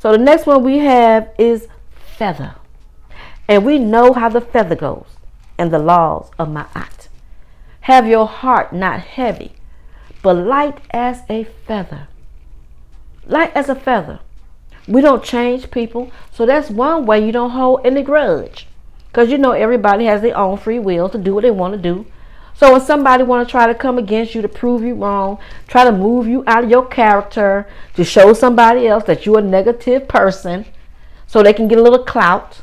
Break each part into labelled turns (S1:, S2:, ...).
S1: So the next one we have is feather. And we know how the feather goes and the laws of Ma'at. Have your heart not heavy, but light as a feather. Light as a feather. We don't change people. So that's one way you don't hold any grudge. Because you know everybody has their own free will to do what they want to do. So when somebody want to try to come against you to prove you wrong, try to move you out of your character, to show somebody else that you're a negative person, so they can get a little clout,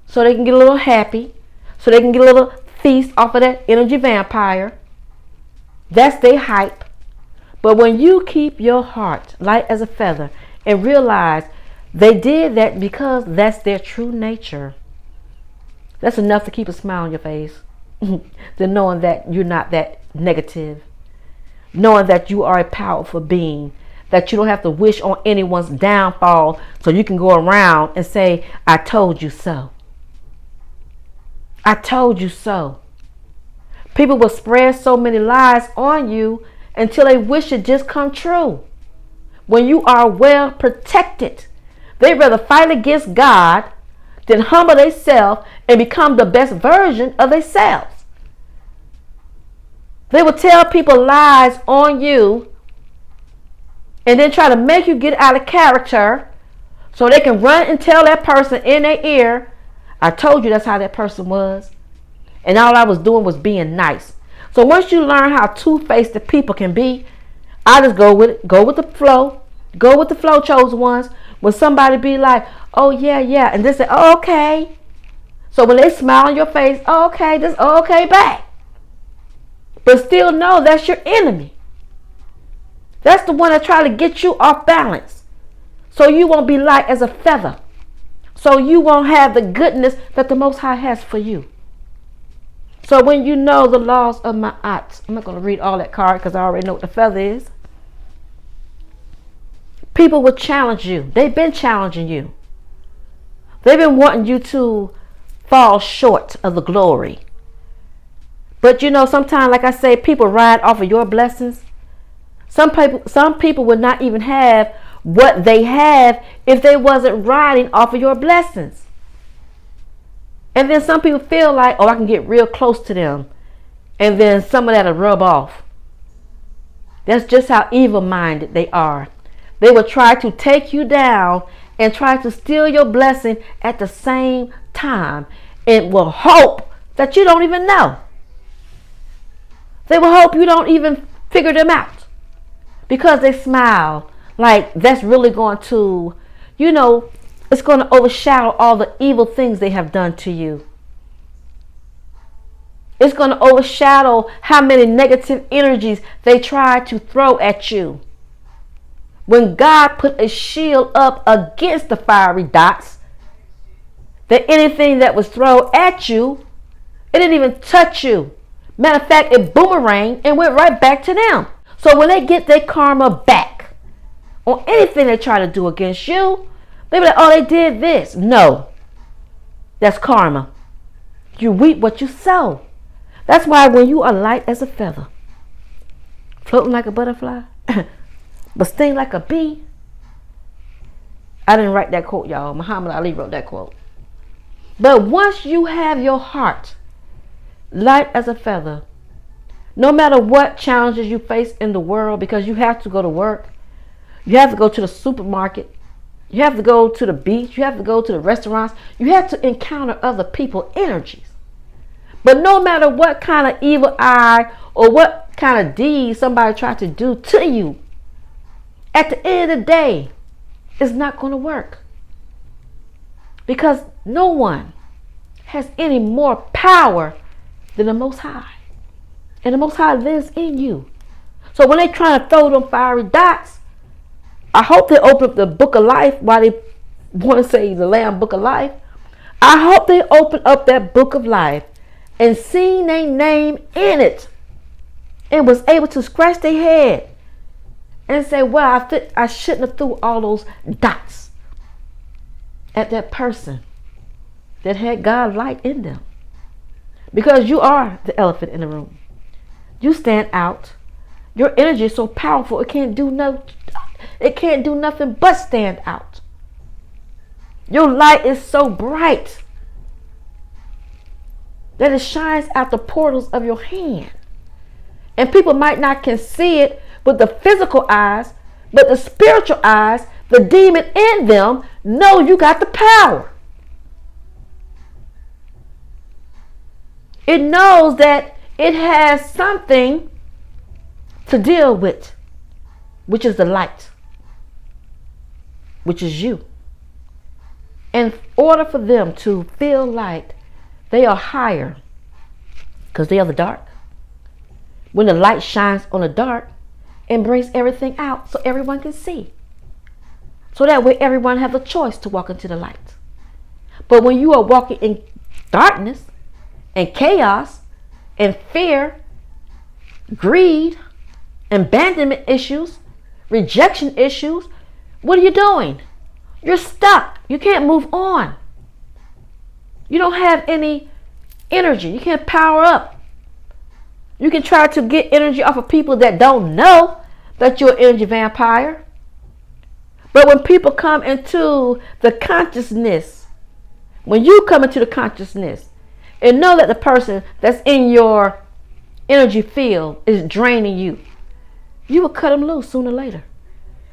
S1: so they can get a little happy, so they can get a little feast off of that energy vampire. That's their hype. But when you keep your heart light as a feather and realize they did that because that's their true nature, that's enough to keep a smile on your face. To knowing that you're not that negative. Knowing that you are a powerful being. That you don't have to wish on anyone's downfall so you can go around and say, I told you so. I told you so. People will spread so many lies on you until they wish it just come true. When you are well protected, they rather fight against God than humble themselves and become the best version of themselves. They will tell people lies on you and then try to make you get out of character so they can run and tell that person in their ear, I told you that's how that person was. And all I was doing was being nice. So once you learn how two-faced the people can be, I just go with it. Go with the flow. Go with the flow, chosen ones. When somebody be like, oh, yeah. And they say, oh, okay. So when they smile on your face, oh, okay, just oh, okay back. But still know that's your enemy. That's the one that try to get you off balance. So you won't be light as a feather. So you won't have the goodness that the Most High has for you. So when you know the laws of Ma'at, I'm not going to read all that card because I already know what the feather is. People will challenge you. They've been challenging you. They've been wanting you to fall short of the glory. But you know, sometimes, like I say, people ride off of your blessings. Some people would not even have what they have if they wasn't riding off of your blessings. And then some people feel like, oh, I can get real close to them. And then some of that will rub off. That's just how evil-minded they are. They will try to take you down and try to steal your blessing at the same time. And will hope that you don't even know. They will hope you don't even figure them out. Because they smile like that's really going to, you know, it's going to overshadow all the evil things they have done to you. It's going to overshadow how many negative energies they try to throw at you. When God put a shield up against the fiery dots, that anything that was thrown at you, it didn't even touch you. Matter of fact, it boomeranged and went right back to them. So when they get their karma back on anything they try to do against you, they be like, oh, they did this. No, that's karma. You reap what you sow. That's why when you are light as a feather, floating like a butterfly, but sting like a bee. I didn't write that quote, y'all. Muhammad Ali wrote that quote. But once you have your heart light as a feather, no matter what challenges you face in the world, because you have to go to work, you have to go to the supermarket, you have to go to the beach, you have to go to the restaurants, you have to encounter other people's energies. But no matter what kind of evil eye or what kind of deed somebody tried to do to you, at the end of the day, it's not going to work. Because no one has any more power than the Most High. And the Most High lives in you. So when they trying to throw them fiery dots, I hope they open up the book of life while they want to say the Lamb book of life. I hope they open up that book of life and seen their name in it and was able to scratch their head and say, well, I shouldn't have threw all those dots at that person that had God light in them. Because you are the elephant in the room. You stand out. Your energy is so powerful, it can't do nothing but stand out. Your light is so bright that it shines out the portals of your hand. And people might not can see it with the physical eyes, but the spiritual eyes, the demon in them, know you got the power. It knows that it has something to deal with, which is the light, which is you. In order for them to feel light, they are higher because they are the dark. When the light shines on the dark, it brings everything out so everyone can see. So that way everyone has a choice to walk into the light. But when you are walking in darkness and chaos and fear, greed, abandonment issues, rejection issues, what are you doing? You're stuck. You can't move on. You don't have any energy. You can't power up. You can try to get energy off of people that don't know that you're an energy vampire. But when people come into the consciousness, when you come into the consciousness and know that the person that's in your energy field is draining you, you will cut them loose sooner or later.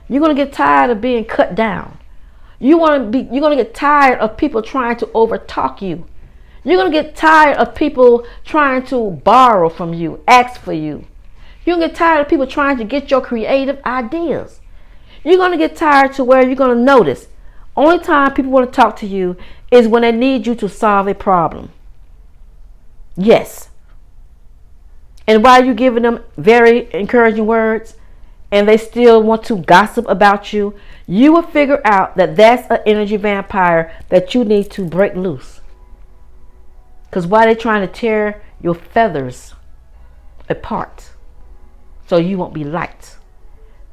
S1: You're going to get tired of being cut down. You're going to get tired of people trying to overtalk you. You're going to get tired of people trying to borrow from you, ask for you. You're going to get tired of people trying to get your creative ideas. You're going to get tired to where you're going to notice only time people want to talk to you is when they need you to solve a problem. Yes. And while you're giving them very encouraging words and they still want to gossip about you, you will figure out that that's an energy vampire that you need to break loose. Because why are they trying to tear your feathers apart so you won't be light,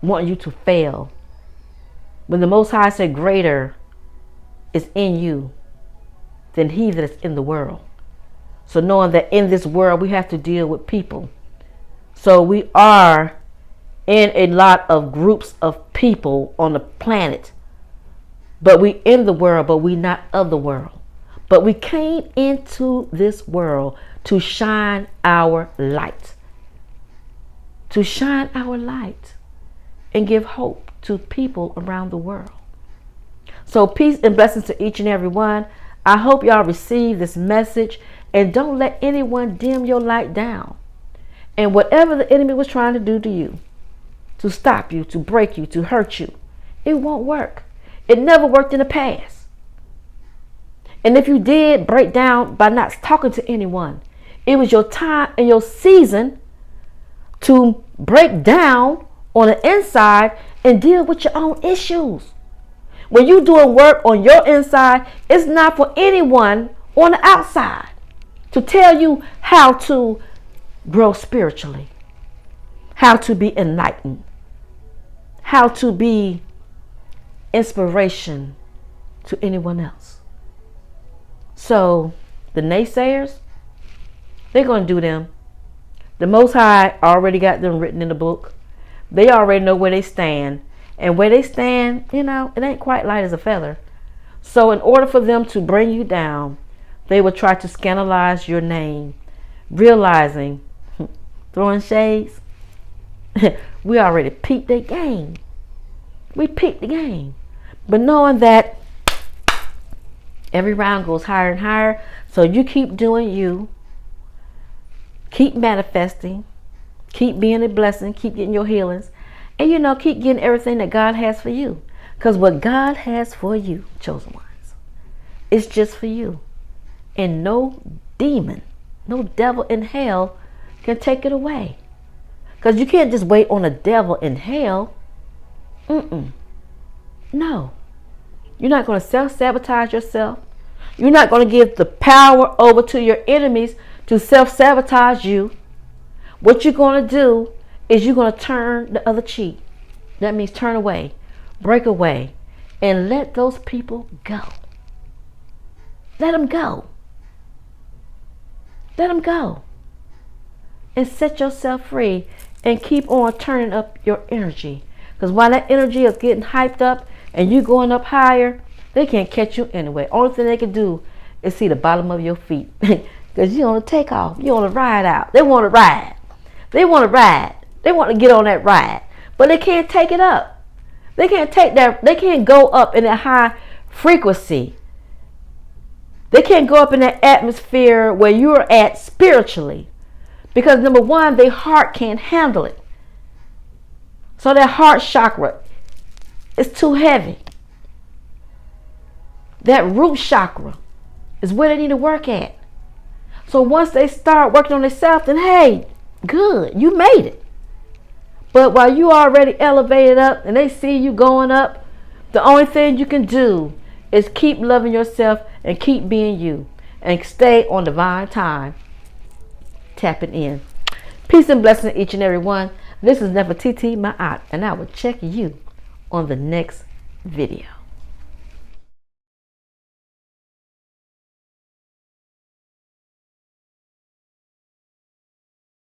S1: wanting you to fail? When the Most High said greater is in you than he that is in the world. So knowing that in this world we have to deal with people. So we are in a lot of groups of people on the planet. But we in the world, but we not of the world. But we came into this world to shine our light. To shine our light and give hope to people around the world. So peace and blessings to each and every one. I hope y'all receive this message and don't let anyone dim your light down. And whatever the enemy was trying to do to you, to stop you, to break you, to hurt you, it won't work. It never worked in the past. And if you did break down by not talking to anyone, it was your time and your season to break down on the inside and deal with your own issues. When you're doing work on your inside, it's not for anyone on the outside to tell you how to grow spiritually, how to be enlightened, how to be inspiration to anyone else. So the naysayers, they're going to do them. The Most High already got them written in the book. They already know where they stand. And where they stand, it ain't quite light as a feather. So in order for them to bring you down, they will try to scandalize your name, realizing, throwing shades, we already peaked their game. We peaked the game. But knowing that every round goes higher and higher, so you keep doing you, keep manifesting, keep being a blessing, keep getting your healings, and keep getting everything that God has for you. Because what God has for you, chosen ones, it's just for you. And no demon, no devil in hell can take it away. Because you can't just wait on a devil in hell. No. You're not going to self-sabotage yourself. You're not going to give the power over to your enemies to self-sabotage you. What you're going to do is you're going to turn the other cheek. That means turn away, break away, and let those people go. Let them go. Let them go. And set yourself free and keep on turning up your energy. Because while that energy is getting hyped up and you going up higher, they can't catch you anyway. Only thing they can do is see the bottom of your feet. Because you on a takeoff. You on a ride out. They want to ride. They want to ride. They want to get on that ride. But they can't take it up. They can't take that. They can't go up in that high frequency. They can't go up in that atmosphere where you're at spiritually. Because number one, their heart can't handle it. So that heart chakra is too heavy. That root chakra is where they need to work at. So once they start working on themselves, then hey, good, you made it. But while you already elevated up and they see you going up, the only thing you can do is keep loving yourself and keep being you. And stay on divine time. Tapping in. Peace and blessing to each and every one. This is Nefertiti, my aunt, and I will check you on the next video.